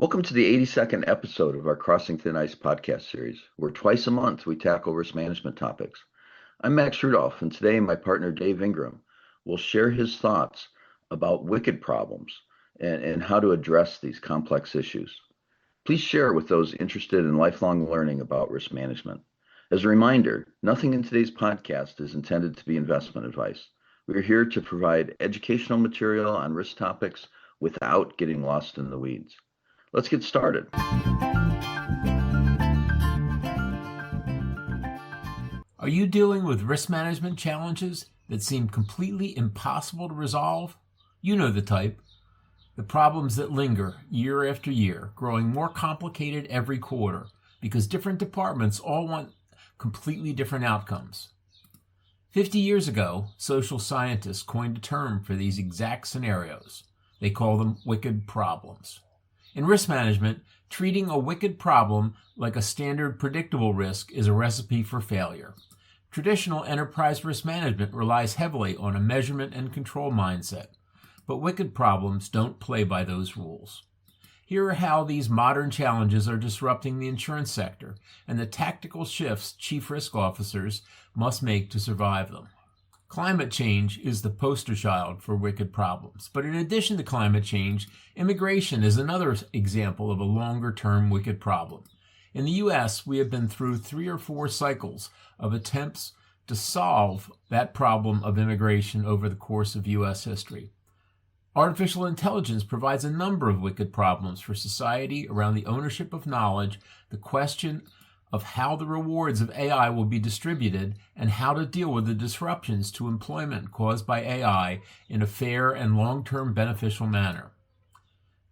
Welcome to the 82nd episode of our Crossing Thin Ice podcast series, where twice a month we tackle risk management topics. I'm Max Rudolph, and today my partner Dave Ingram will share his thoughts about wicked problems and how to address these complex issues. Please share it with those interested in lifelong learning about risk management. As a reminder, nothing in today's podcast is intended to be investment advice. We are here to provide educational material on risk topics without getting lost in the weeds. Let's get started. Are you dealing with risk management challenges that seem completely impossible to resolve? You know the type. The problems that linger year after year, growing more complicated every quarter because different departments all want completely different outcomes. 50 years ago, social scientists coined a term for these exact scenarios. They call them wicked problems. In risk management, treating a wicked problem like a standard predictable risk is a recipe for failure. Traditional enterprise risk management relies heavily on a measurement and control mindset, but wicked problems don't play by those rules. Here are how these modern challenges are disrupting the insurance sector and the tactical shifts chief risk officers must make to survive them. Climate change is the poster child for wicked problems. But in addition to climate change, immigration is another example of a longer-term wicked problem. In the U.S., we have been through 3 or 4 cycles of attempts to solve that problem of immigration over the course of U.S. history. Artificial intelligence provides a number of wicked problems for society around the ownership of knowledge, the question of how the rewards of AI will be distributed, and how to deal with the disruptions to employment caused by AI in a fair and long-term beneficial manner.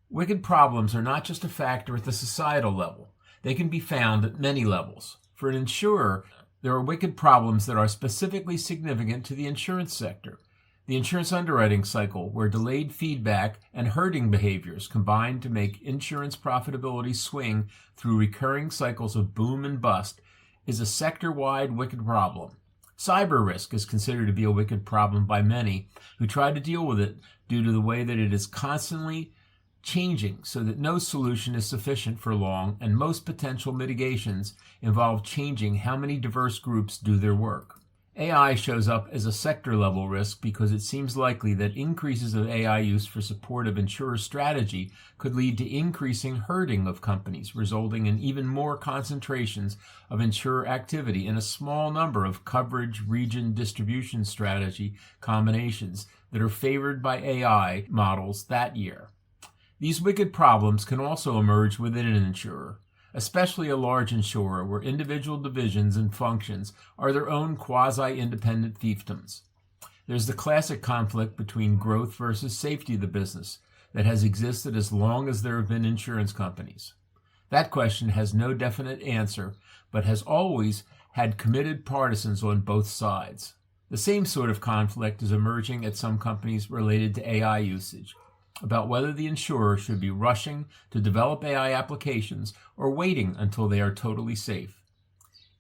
Wicked problems are not just a factor at the societal level. They can be found at many levels. For an insurer, there are wicked problems that are specifically significant to the insurance sector. The insurance underwriting cycle, where delayed feedback and herding behaviors combine to make insurance profitability swing through recurring cycles of boom and bust, is a sector-wide wicked problem. Cyber risk is considered to be a wicked problem by many who try to deal with it due to the way that it is constantly changing so that no solution is sufficient for long, and most potential mitigations involve changing how many diverse groups do their work. AI shows up as a sector-level risk because it seems likely that increases of AI use for support of insurer strategy could lead to increasing herding of companies, resulting in even more concentrations of insurer activity in a small number of coverage, region, distribution strategy combinations that are favored by AI models that year. These wicked problems can also emerge within an insurer, especially a large insurer where individual divisions and functions are their own quasi-independent fiefdoms. There's the classic conflict between growth versus safety of the business that has existed as long as there have been insurance companies. That question has no definite answer, but has always had committed partisans on both sides. The same sort of conflict is emerging at some companies related to AI usage, about whether the insurer should be rushing to develop AI applications or waiting until they are totally safe.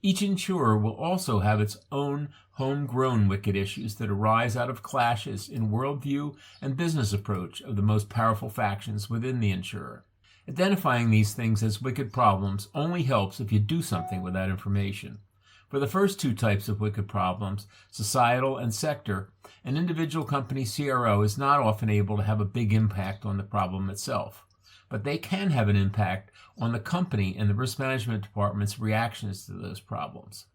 Each insurer will also have its own homegrown wicked issues that arise out of clashes in worldview and business approach of the most powerful factions within the insurer. Identifying these things as wicked problems only helps if you do something with that information. For the first 2 types of wicked problems, societal and sector, an individual company CRO is not often able to have a big impact on the problem itself, but they can have an impact on the company and the risk management department's reactions to those problems.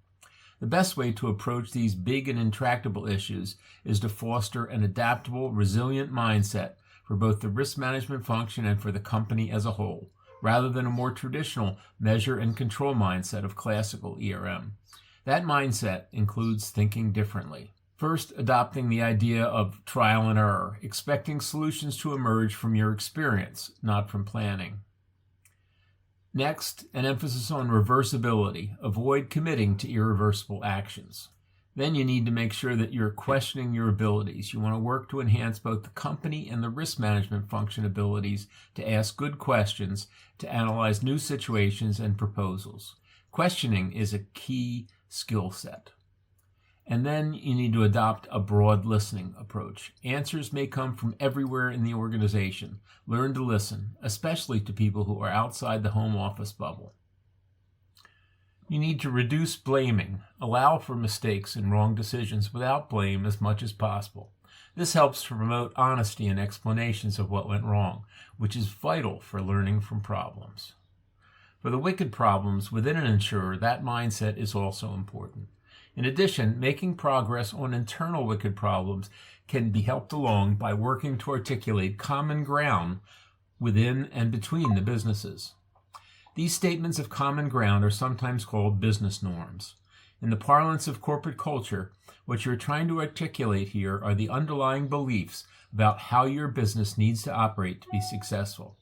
The best way to approach these big and intractable issues is to foster an adaptable, resilient mindset for both the risk management function and for the company as a whole, rather than a more traditional measure and control mindset of classical ERM. That mindset includes thinking differently. First, adopting the idea of trial and error, expecting solutions to emerge from your experience, not from planning. Next, an emphasis on reversibility. Avoid committing to irreversible actions. Then you need to make sure that you're questioning your abilities. You want to work to enhance both the company and the risk management function abilities to ask good questions, to analyze new situations and proposals. Questioning is a key skill set. And then you need to adopt a broad listening approach. Answers may come from everywhere in the organization. Learn to listen, especially to people who are outside the home office bubble. You need to reduce blaming. Allow for mistakes and wrong decisions without blame as much as possible. This helps to promote honesty and explanations of what went wrong, which is vital for learning from problems. For the wicked problems within an insurer, that mindset is also important. In addition, making progress on internal wicked problems can be helped along by working to articulate common ground within and between the businesses. These statements of common ground are sometimes called business norms. In the parlance of corporate culture, what you're trying to articulate here are the underlying beliefs about how your business needs to operate to be successful.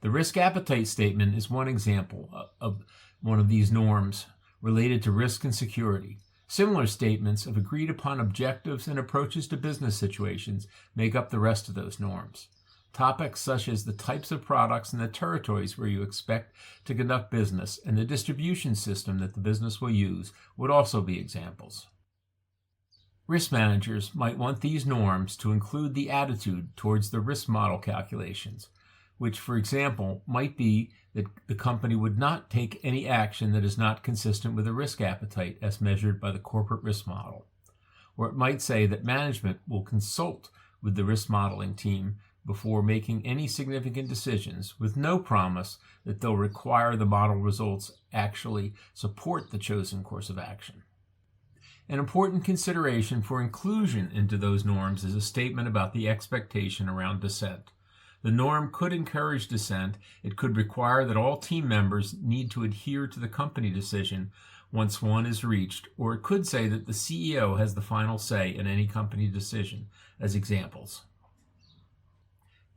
The risk appetite statement is one example of one of these norms related to risk and security. Similar statements of agreed upon objectives and approaches to business situations make up the rest of those norms. Topics such as the types of products and the territories where you expect to conduct business and the distribution system that the business will use would also be examples. Risk managers might want these norms to include the attitude towards the risk model calculations, which, for example, might be that the company would not take any action that is not consistent with a risk appetite as measured by the corporate risk model. Or it might say that management will consult with the risk modeling team before making any significant decisions, with no promise that they'll require the model results actually support the chosen course of action. An important consideration for inclusion into those norms is a statement about the expectation around dissent. The norm could encourage dissent. It could require that all team members need to adhere to the company decision once one is reached, or it could say that the CEO has the final say in any company decision, as examples.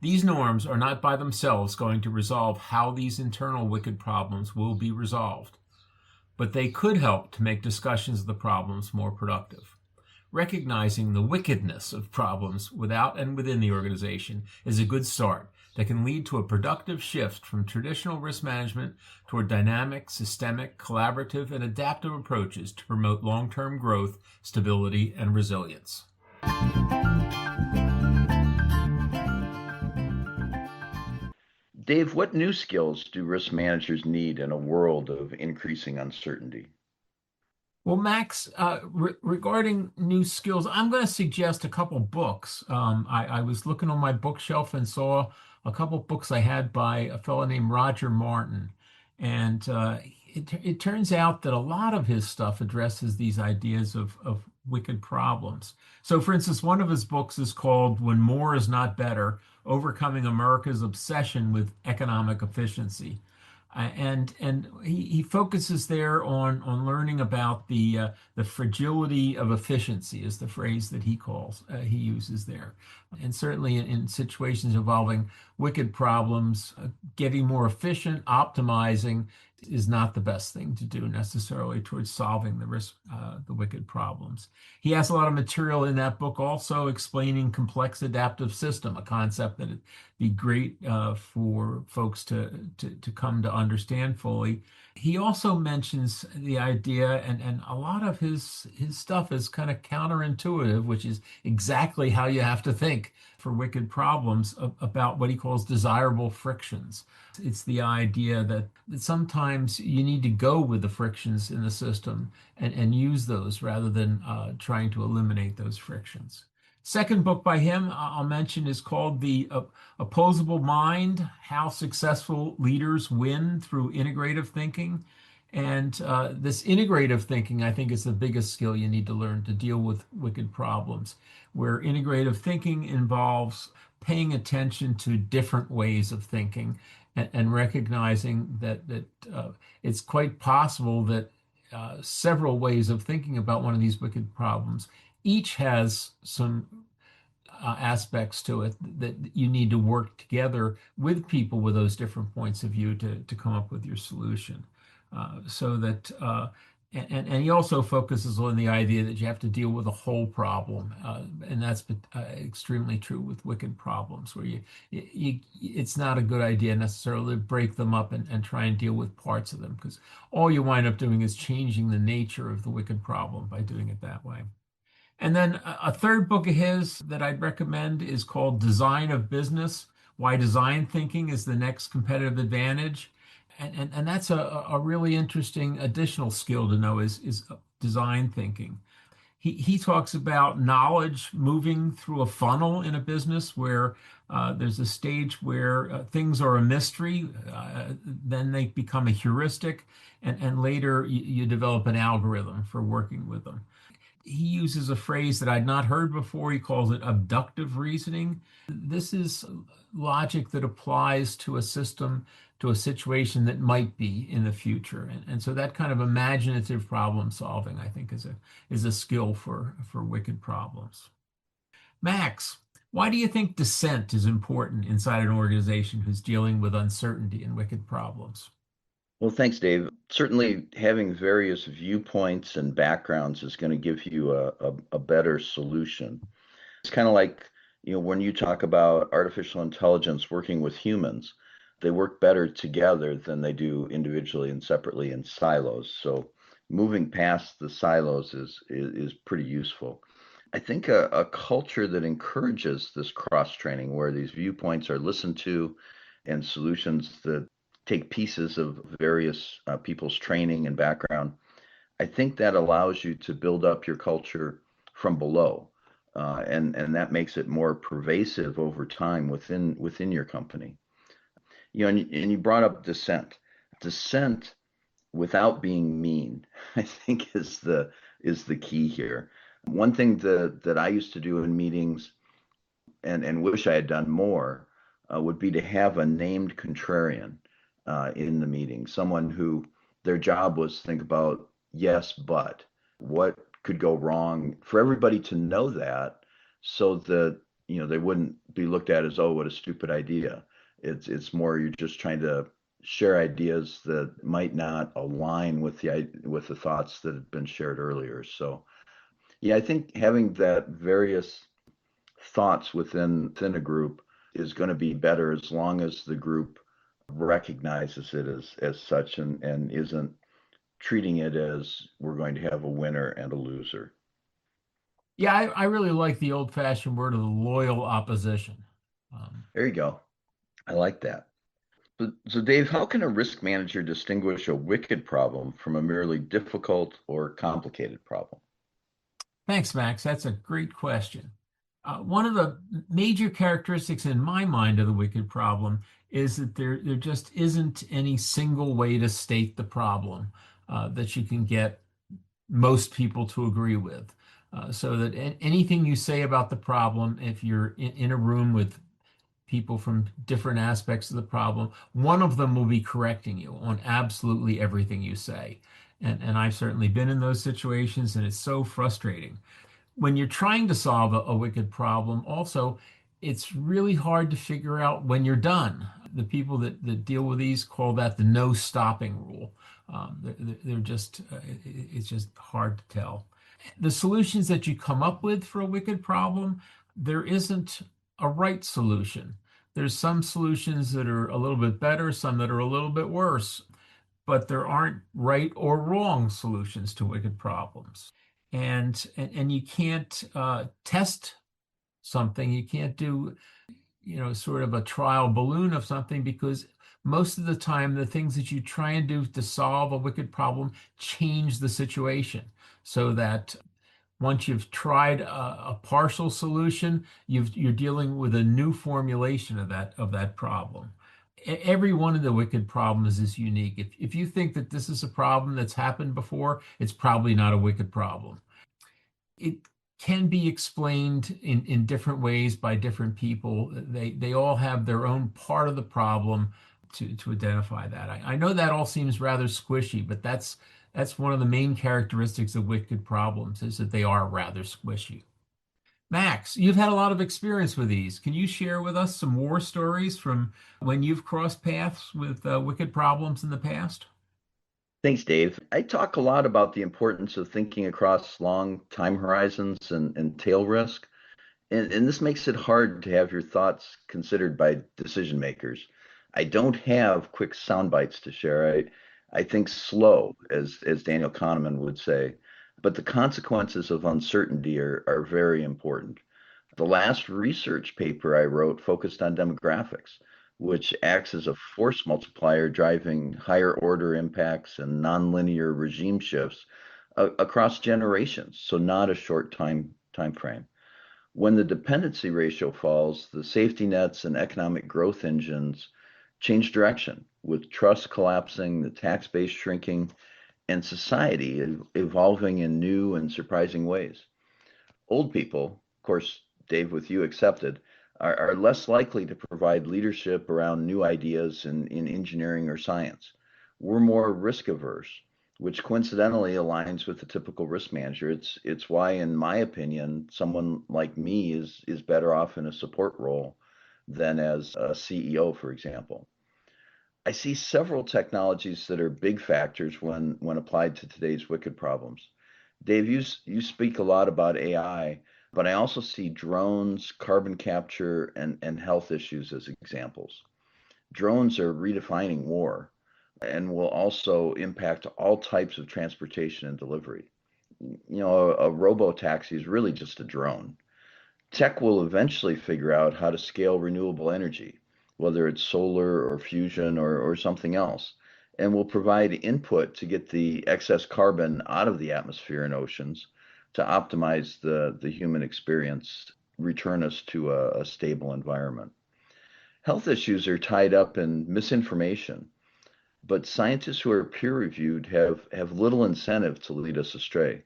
These norms are not by themselves going to resolve how these internal wicked problems will be resolved, but they could help to make discussions of the problems more productive. Recognizing the wickedness of problems without and within the organization is a good start that can lead to a productive shift from traditional risk management toward dynamic, systemic, collaborative, and adaptive approaches to promote long-term growth, stability, and resilience. Dave, what new skills do risk managers need in a world of increasing uncertainty? Well, Max, regarding new skills, I'm going to suggest a couple books. I was looking on my bookshelf and saw a couple books I had by a fellow named Roger Martin. And it turns out that a lot of his stuff addresses these ideas of wicked problems. So, for instance, one of his books is called When More is Not Better: Overcoming America's Obsession with Economic Efficiency. And he focuses there on learning about the fragility of efficiency is the phrase that he uses there, and certainly in situations involving wicked problems, getting more efficient, optimizing is not the best thing to do necessarily towards solving the wicked problems. He has a lot of material in that book also explaining complex adaptive system, a concept that it'd be great for folks to come to understand fully. He also mentions the idea, and a lot of his stuff is kind of counterintuitive, which is exactly how you have to think for wicked problems, about what he calls desirable frictions. It's the idea that sometimes you need to go with the frictions in the system and use those rather than trying to eliminate those frictions. Second book by him I'll mention is called The Opposable Mind: How Successful Leaders Win Through Integrative Thinking. And this integrative thinking, I think, is the biggest skill you need to learn to deal with wicked problems, where integrative thinking involves paying attention to different ways of thinking and recognizing that it's quite possible that several ways of thinking about one of these wicked problems each has some aspects to it that you need to work together with people with those different points of view to come up with your solution. So that And he also focuses on the idea that you have to deal with a whole problem, and that's extremely true with wicked problems, where it's not a good idea necessarily to break them up and try and deal with parts of them, because all you wind up doing is changing the nature of the wicked problem by doing it that way. And then a third book of his that I'd recommend is called Design of Business: Why Design Thinking is the Next Competitive Advantage. And that's a really interesting additional skill to know is design thinking. He talks about knowledge moving through a funnel in a business where there's a stage where things are a mystery, then they become a heuristic, and later you develop an algorithm for working with them. He uses a phrase that I'd not heard before. He calls it abductive reasoning. This is logic that applies to a system, to a situation that might be in the future. And so that kind of imaginative problem solving, I think, is a skill for wicked problems. Max, why do you think dissent is important inside an organization who's dealing with uncertainty and wicked problems? Well, thanks, Dave. Certainly, having various viewpoints and backgrounds is going to give you a better solution. It's kind of like, when you talk about artificial intelligence working with humans, they work better together than they do individually and separately in silos. So moving past the silos is pretty useful. I think a culture that encourages this cross training, where these viewpoints are listened to and solutions that take pieces of various people's training and background, I think that allows you to build up your culture from below, and that makes it more pervasive over time within your company. And you brought up dissent. Dissent without being mean, I think is the key here. One thing that I used to do in meetings and wish I had done more would be to have a named contrarian in the meeting, someone who their job was to think about yes, but what could go wrong, for everybody to know that, so that they wouldn't be looked at as, oh, what a stupid idea. It's more, you're just trying to share ideas that might not align with the thoughts that have been shared earlier. So yeah, I think having that various thoughts within a group is going to be better, as long as the group recognizes it as such, and isn't treating it as we're going to have a winner and a loser. Yeah, I really like the old-fashioned word of the loyal opposition. Um, There you go. I like that. So Dave, how can a risk manager distinguish a wicked problem from a merely difficult or complicated problem? Thanks, Max. That's a great question. One of the major characteristics in my mind of the wicked problem is that there just isn't any single way to state the problem that you can get most people to agree with. So that anything you say about the problem, if you're in a room with people from different aspects of the problem, one of them will be correcting you on absolutely everything you say. And I've certainly been in those situations, and it's so frustrating when you're trying to solve a wicked problem. Also, it's really hard to figure out when you're done. The people that deal with these call that the no stopping rule. They're just, it's just hard to tell. The solutions that you come up with for a wicked problem, there isn't a right solution. There's some solutions that are a little bit better, some that are a little bit worse, but there aren't right or wrong solutions to wicked problems. And you can't test something. You can't do, sort of a trial balloon of something, because most of the time the things that you try and do to solve a wicked problem change the situation, so that once you've tried a partial solution, you're dealing with a new formulation of that problem. Every one of the wicked problems is unique. If you think that this is a problem that's happened before, it's probably not a wicked problem. It can be explained in different ways by different people. They all have their own part of the problem to identify that. I know that all seems rather squishy, but that's one of the main characteristics of wicked problems, is that they are rather squishy. Max, you've had a lot of experience with these. Can you share with us some war stories from when you've crossed paths with wicked problems in the past? Thanks, Dave. I talk a lot about the importance of thinking across long time horizons and tail risk. And this makes it hard to have your thoughts considered by decision makers. I don't have quick sound bites to share. I think slow, as Daniel Kahneman would say. But the consequences of uncertainty are very important. The last research paper I wrote focused on demographics, which acts as a force multiplier driving higher order impacts and nonlinear regime shifts across generations, so not a short time frame. When the dependency ratio falls, the safety nets and economic growth engines change direction, with trust collapsing, the tax base shrinking, and society evolving in new and surprising ways. Old people, of course, Dave, with you accepted, are less likely to provide leadership around new ideas in engineering or science. We're more risk averse, which coincidentally aligns with the typical risk manager. It's why, in my opinion, someone like me is better off in a support role than as a CEO, for example. I see several technologies that are big factors when applied to today's wicked problems. Dave, you speak a lot about AI, but I also see drones, carbon capture, and health issues as examples. Drones are redefining war and will also impact all types of transportation and delivery. A robo taxi is really just a drone. Tech will eventually figure out how to scale renewable energy, whether it's solar or fusion or something else, and will provide input to get the excess carbon out of the atmosphere and oceans to optimize the human experience, return us to a stable environment. Health issues are tied up in misinformation, but scientists who are peer reviewed have little incentive to lead us astray.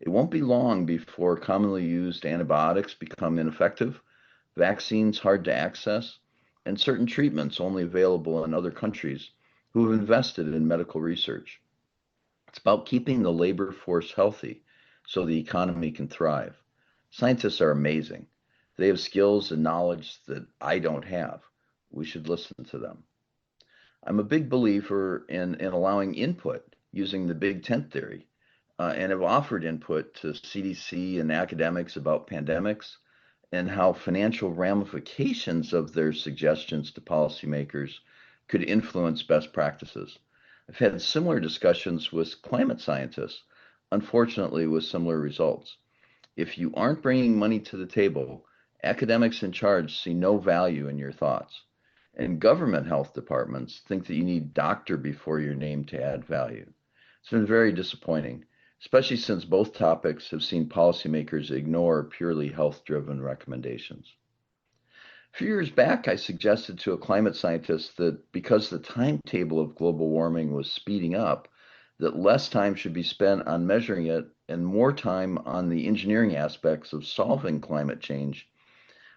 It won't be long before commonly used antibiotics become ineffective, vaccines hard to access, and certain treatments only available in other countries who have invested in medical research. It's about keeping the labor force healthy so the economy can thrive. Scientists are amazing. They have skills and knowledge that I don't have. We should listen to them. I'm a big believer in allowing input using the big tent theory, and have offered input to CDC and academics about pandemics and how financial ramifications of their suggestions to policymakers could influence best practices. I've had similar discussions with climate scientists, unfortunately, with similar results. If you aren't bringing money to the table, academics in charge see no value in your thoughts. And government health departments think that you need doctor before your name to add value. It's been very disappointing, especially since both topics have seen policymakers ignore purely health-driven recommendations. A few years back, I suggested to a climate scientist that because the timetable of global warming was speeding up, that less time should be spent on measuring it and more time on the engineering aspects of solving climate change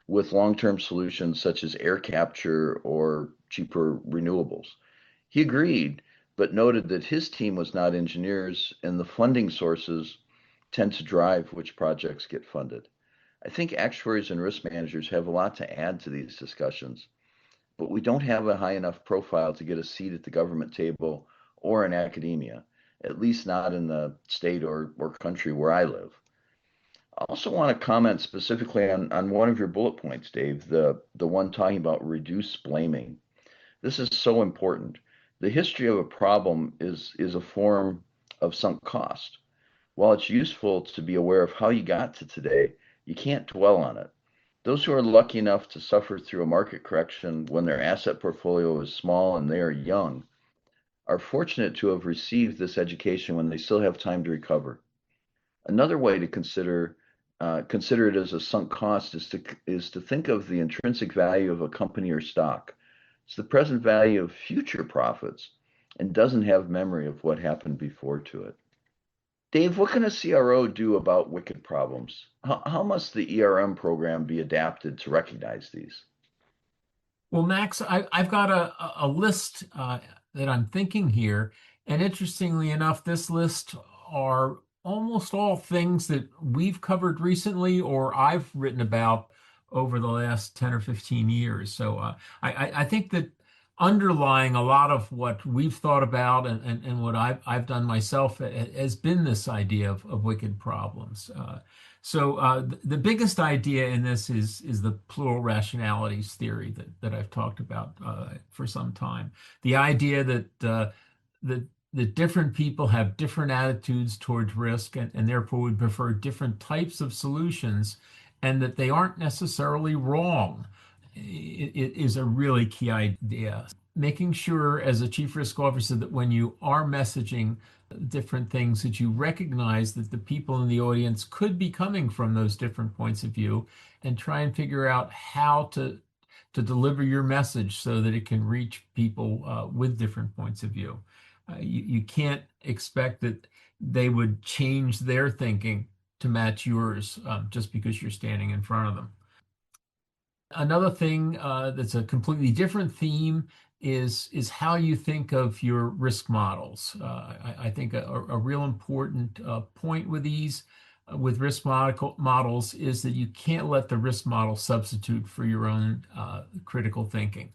with long-term solutions such as air capture or cheaper renewables. He agreed, but noted that his team was not engineers and the funding sources tend to drive which projects get funded. I think actuaries and risk managers have a lot to add to these discussions, but we don't have a high enough profile to get a seat at the government table or in academia, at least not in the state or country where I live. I also want to comment specifically on one of your bullet points, Dave, the one talking about reduce blaming. This is so important. The history of a problem is a form of sunk cost. While it's useful to be aware of how you got to today, you can't dwell on it. Those who are lucky enough to suffer through a market correction when their asset portfolio is small and they are young are fortunate to have received this education when they still have time to recover. Another way to consider it as a sunk cost is to think of the intrinsic value of a company or stock. It's the present value of future profits and doesn't have memory of what happened before to it. Dave, what can a CRO do about wicked problems? How must the ERM program be adapted to recognize these? Well, Max, I've got a list that I'm thinking here. And interestingly enough, this list are almost all things that we've covered recently or I've written about over the last 10 or 15 years. So I think that underlying a lot of what we've thought about and what I've done myself has been this idea of wicked problems. The biggest idea in this is the plural rationalities theory that I've talked about for some time. The idea that different people have different attitudes towards risk and therefore would prefer different types of solutions, and that they aren't necessarily wrong. It is a really key idea. Making sure as a chief risk officer that when you are messaging different things, that you recognize that the people in the audience could be coming from those different points of view, and try and figure out how to deliver your message so that it can reach people with different points of view. You can't expect that they would change their thinking to match yours just because you're standing in front of them. Another thing that's a completely different theme is how you think of your risk models. I think a real important point with these, with risk models, is that you can't let the risk model substitute for your own critical thinking.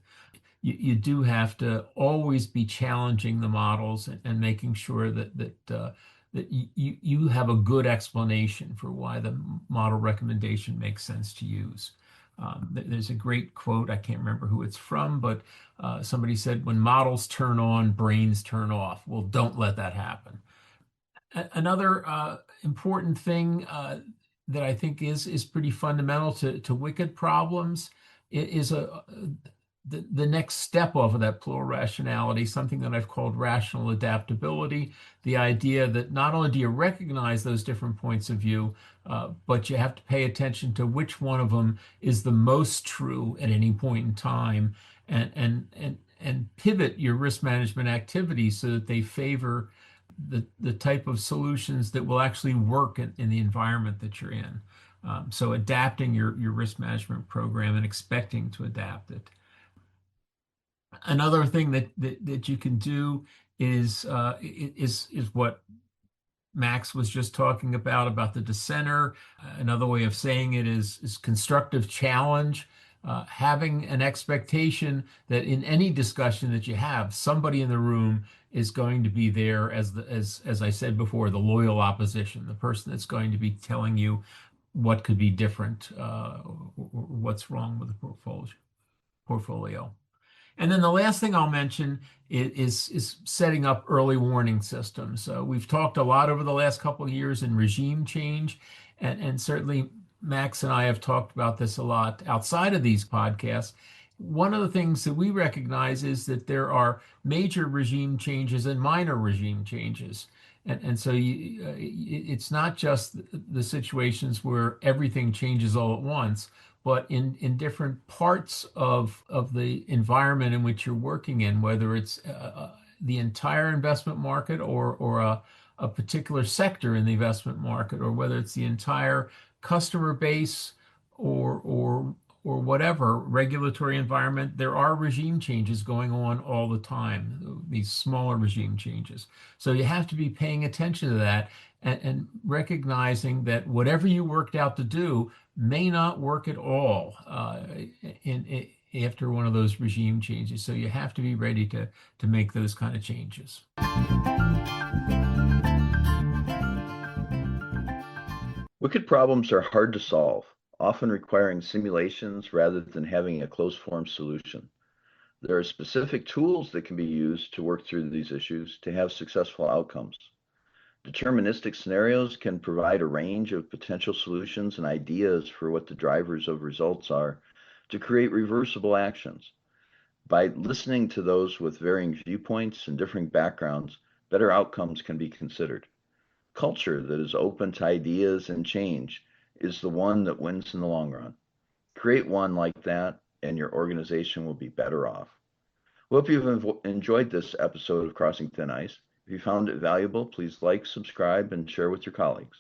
You do have to always be challenging the models and making sure that you have a good explanation for why the model recommendation makes sense to use. There's a great quote, I can't remember who it's from, but somebody said, when models turn on, brains turn off. Well, don't let that happen. Another important thing that I think is pretty fundamental to wicked problems is the next step off of that plural rationality, something that I've called rational adaptability. The idea that not only do you recognize those different points of view, but you have to pay attention to which one of them is the most true at any point in time, and pivot your risk management activities so that they favor the type of solutions that will actually work in the environment that you're in. So adapting your risk management program and expecting to adapt it. Another thing that you can do is what Max was just talking about the dissenter. Another way of saying it is constructive challenge. Having an expectation that in any discussion that you have, somebody in the room is going to be there as I said before, the loyal opposition, the person that's going to be telling you what could be different, or what's wrong with the portfolio. And then the last thing I'll mention is setting up early warning systems. We've talked a lot over the last couple of years in regime change, and certainly Max and I have talked about this a lot outside of these podcasts. One of the things that we recognize is that there are major regime changes and minor regime changes. And so it's not just the situations where everything changes all at once, but in different parts of the environment in which you're working in, whether it's the entire investment market or a particular sector in the investment market, or whether it's the entire customer base or whatever regulatory environment, there are regime changes going on all the time, these smaller regime changes. So you have to be paying attention to that and recognizing that whatever you worked out to do may not work at all after one of those regime changes. So you have to be ready to make those kind of changes. Wicked problems are hard to solve, often requiring simulations rather than having a closed-form solution. There are specific tools that can be used to work through these issues to have successful outcomes. Deterministic scenarios can provide a range of potential solutions and ideas for what the drivers of results are to create reversible actions. By listening to those with varying viewpoints and differing backgrounds, better outcomes can be considered. Culture that is open to ideas and change is the one that wins in the long run. Create one like that, and your organization will be better off. We hope you've enjoyed this episode of Crossing Thin Ice. If you found it valuable, please like, subscribe, and share with your colleagues.